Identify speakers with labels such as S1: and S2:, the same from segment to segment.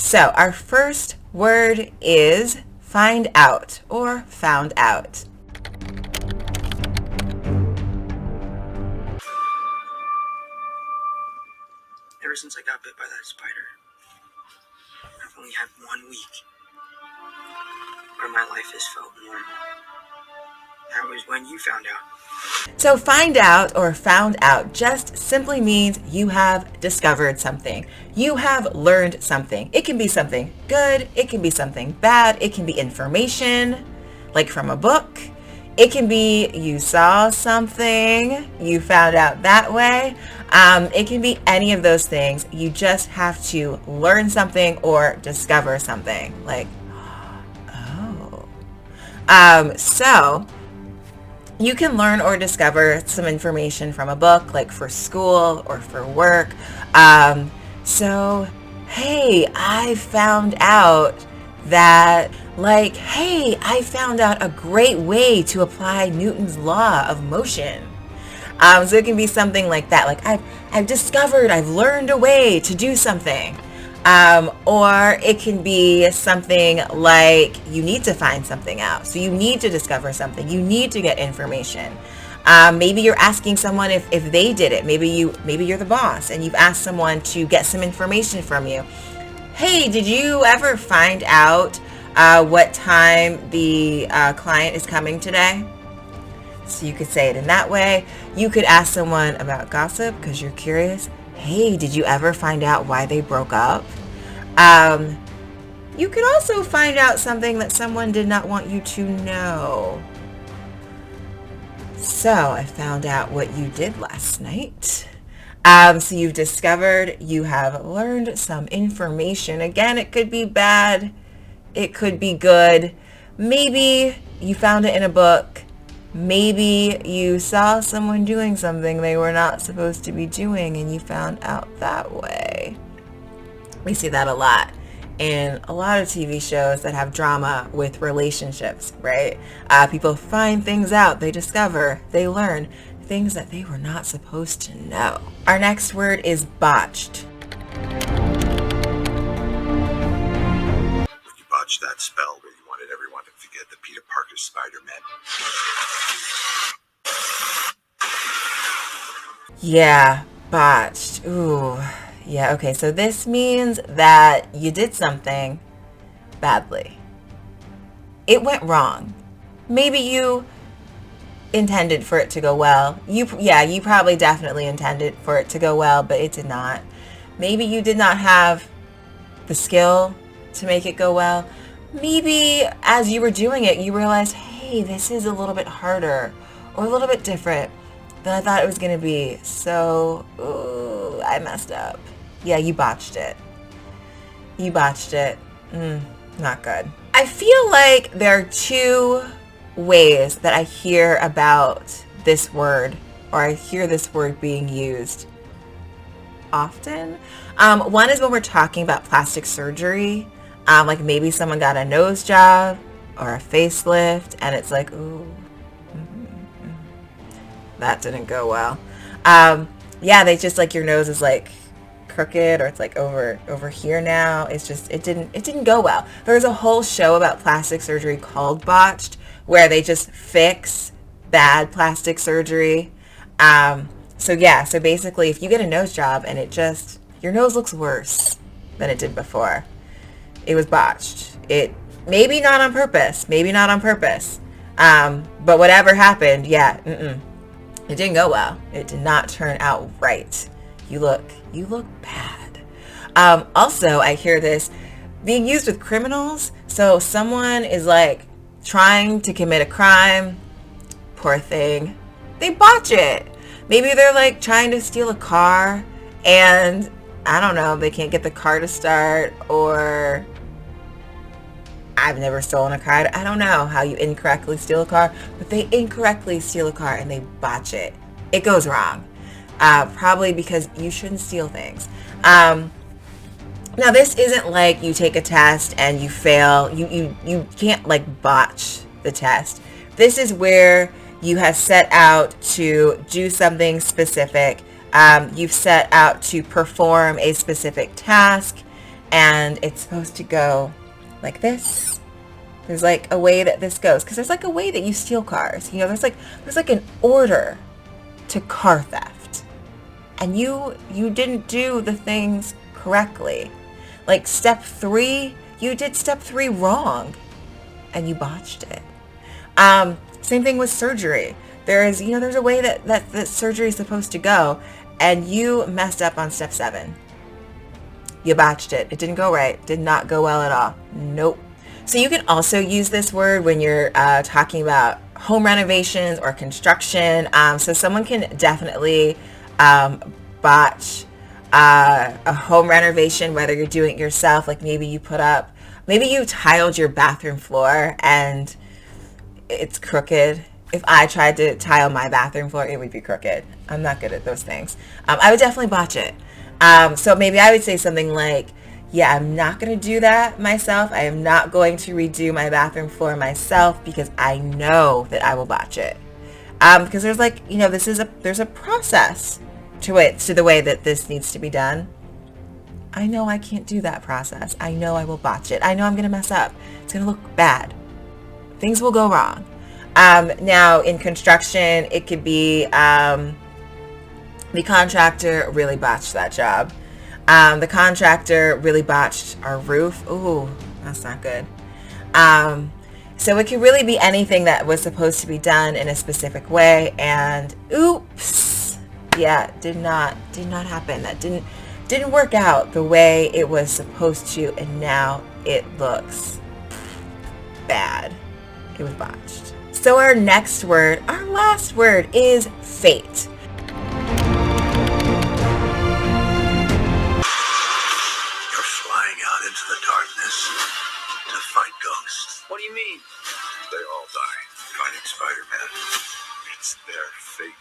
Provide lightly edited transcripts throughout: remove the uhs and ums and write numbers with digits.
S1: So our first word is find out or found out.
S2: Ever since I got bit by that spider, I've only had 1 week where my life has felt normal. That was when you found out.
S1: So find out or found out just simply means you have discovered something. You have learned something. It can be something good. It can be something bad. It can be information, like from a book. It can be you saw something, you found out that way. It can be any of those things. You just have to learn something or discover something. Like, oh. So you can learn or discover some information from a book, like for school or for work. So, hey, I found out that, like, hey, I found out a great way to apply Newton's law of motion. So it can be something like that. Like, I've learned a way to do something. Or it can be something like you need to find something out. So you need to discover something. You need to get information. Maybe you're asking someone if they did it. Maybe you're the boss and you've asked someone to get some information from you. Hey, did you ever find out what time the client is coming today? So you could say it in that way. You could ask someone about gossip because you're curious. Hey, did you ever find out why they broke up? You could also find out something that someone did not want you to know. So I found out what you did last night. So you've discovered, you have learned some information. Again, it could be bad. It could be good. Maybe you found it in a book. Maybe you saw someone doing something they were not supposed to be doing and you found out that way. We see that a lot in a lot of TV shows that have drama with relationships, right? People find things out, they discover, they learn things that they were not supposed to know. Our next word is botched.
S3: When you botched that spell where you wanted everyone to forget the Peter Parker Spider-Man.
S1: Yeah, botched. Ooh. Yeah, okay. So this means that you did something badly. It went wrong. Maybe you intended for it to go well. You probably definitely intended for it to go well, but it did not. Maybe you did not have the skill to make it go well. Maybe as you were doing it, you realized, hey, this is a little bit harder or a little bit different than I thought it was going to be. So, ooh, I messed up. Yeah, you botched it. You botched it. Not good. I feel like there are two ways that I hear about this word, or I hear this word being used often. One is when we're talking about plastic surgery. Like maybe someone got a nose job or a facelift and it's like, ooh, that didn't go well. Yeah, they just like your nose is like crooked or it's like over here now. It's just it didn't go well. There's a whole show about plastic surgery called Botched where they just fix bad plastic surgery. So basically if you get a nose job and your nose looks worse than it did before, it was botched. It maybe not on purpose, but whatever happened, it didn't go well. It did not turn out right. You look bad. Also, I hear this being used with criminals. So someone is like trying to commit a crime. Poor thing. They botch it. Maybe they're like trying to steal a car and I don't know, they can't get the car to start, or I've never stolen a car. I don't know how you incorrectly steal a car, but they incorrectly steal a car and they botch it. It goes wrong. Probably because you shouldn't steal things. Now this isn't like you take a test and you fail. You can't like botch the test. This is where you have set out to do something specific. You've set out to perform a specific task and it's supposed to go like this. There's like a way that this goes, because there's like a way that you steal cars. You know, there's like an order to car theft, and you didn't do the things correctly. Like step 3, you did step 3 wrong, and you botched it. Same thing with surgery. There's a way that surgery is supposed to go, and you messed up on step 7. You botched it. It didn't go right. Did not go well at all. Nope. So you can also use this word when you're talking about home renovations or construction. So someone can definitely botch a home renovation, whether you're doing it yourself, like maybe you tiled your bathroom floor and it's crooked. If I tried to tile my bathroom floor, it would be crooked. I'm not good at those things. I would definitely botch it. So maybe I would say something like, yeah, I'm not going to do that myself. I am not going to redo my bathroom floor myself because I know that I will botch it. Because there's there's a process to the way that this needs to be done. I know I can't do that process. I know I will botch it. I know I'm going to mess up. It's going to look bad. Things will go wrong. Now in construction, it could be the contractor really botched that job. The contractor really botched our roof. Ooh, that's not good. So it could really be anything that was supposed to be done in a specific way, and oops, yeah, did not happen. That didn't work out the way it was supposed to, and now it looks bad. It was botched. So our last word is fate.
S2: What do you mean?
S3: They all die finding Spider-Man. It's their fate.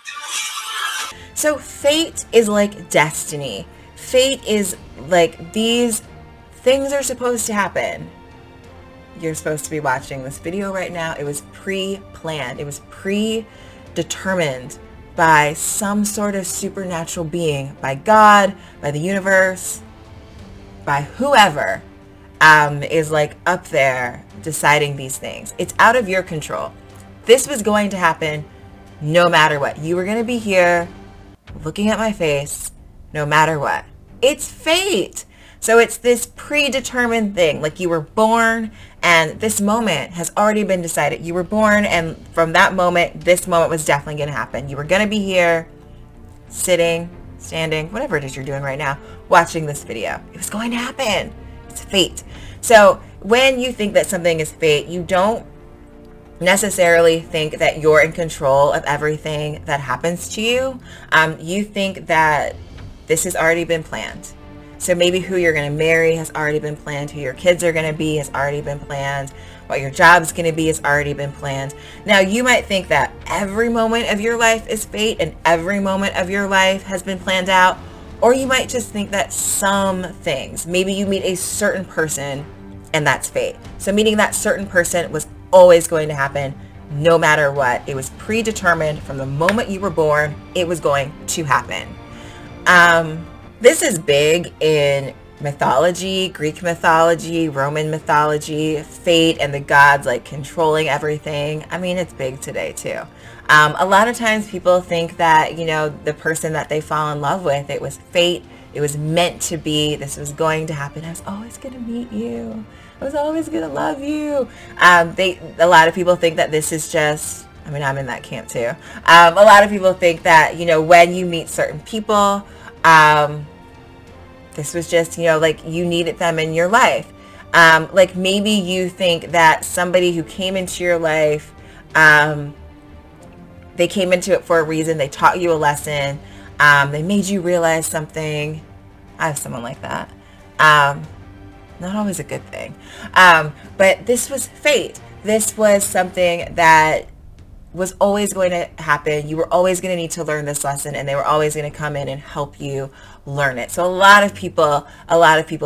S1: So fate is like destiny. Fate is like these things are supposed to happen. You're supposed to be watching this video right now. It was pre-planned. It was predetermined by some sort of supernatural being, by God, by the universe, by whoever is like up there deciding these things. It's out of your control. This was going to happen no matter what. You were going to be here looking at my face no matter what. It's fate. So it's this predetermined thing. Like you were born and this moment has already been decided. You were born and from that moment, this moment was definitely going to happen. You were going to be here sitting, standing, whatever it is you're doing right now, watching this video. It was going to happen. It's fate. So when you think that something is fate, you don't necessarily think that you're in control of everything that happens to you. You think that this has already been planned. So maybe who you're going to marry has already been planned, who your kids are going to be has already been planned, what your job's going to be has already been planned. Now you might think that every moment of your life is fate and every moment of your life has been planned out, or you might just think that some things, maybe you meet a certain person and that's fate. So meeting that certain person was always going to happen no matter what. It was predetermined from the moment you were born. It was going to happen. This is big in mythology, Greek mythology, Roman mythology, fate and the gods like controlling everything. I mean, it's big today too. A lot of times people think that, the person that they fall in love with, it was fate. It was meant to be. This was going to happen. I was always going to meet you. I was always going to love you. A lot of people think that this is just, I'm in that camp too. A lot of people think that, when you meet certain people, this was just, like you needed them in your life. Like maybe you think that somebody who came into your life, they came into it for a reason. They taught you a lesson. They made you realize something. I have someone like that. Not always a good thing. But this was fate. This was something that was always going to happen. You were always going to need to learn this lesson, and they were always going to come in and help you learn it. So a lot of people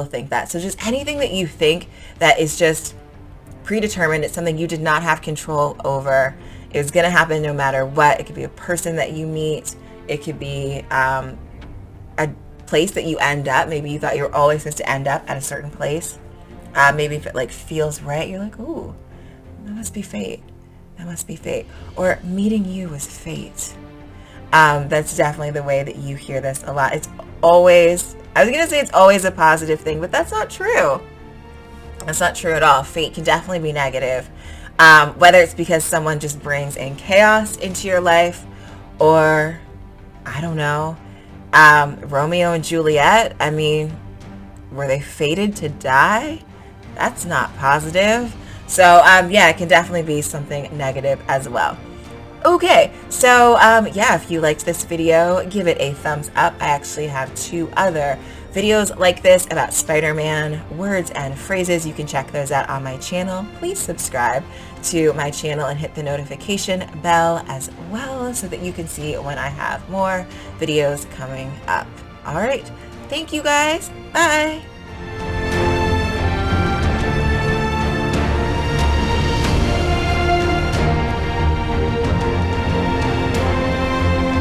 S1: think that. So just anything that you think that is just predetermined, it's something you did not have control over. It's going to happen no matter what. It could be a person that you meet. It could be a place that you end up. Maybe you thought you were always supposed to end up at a certain place. Maybe if it like feels right, you're like, ooh, that must be fate. That must be fate. Or meeting you was fate. That's definitely the way that you hear this a lot. It's always, I was going to say it's always a positive thing, but that's not true. That's not true at all. Fate can definitely be negative. Whether it's because someone just brings in chaos into your life, or, I don't know, Romeo and Juliet, I mean, were they fated to die? That's not positive. So, yeah, it can definitely be something negative as well. Okay, so yeah, if you liked this video, give it a thumbs up. I actually have 2 other videos like this about Spider-Man words and phrases. You can check those out on my channel. Please subscribe to my channel and hit the notification bell as well so that you can see when I have more videos coming up. All right, thank you guys. Bye.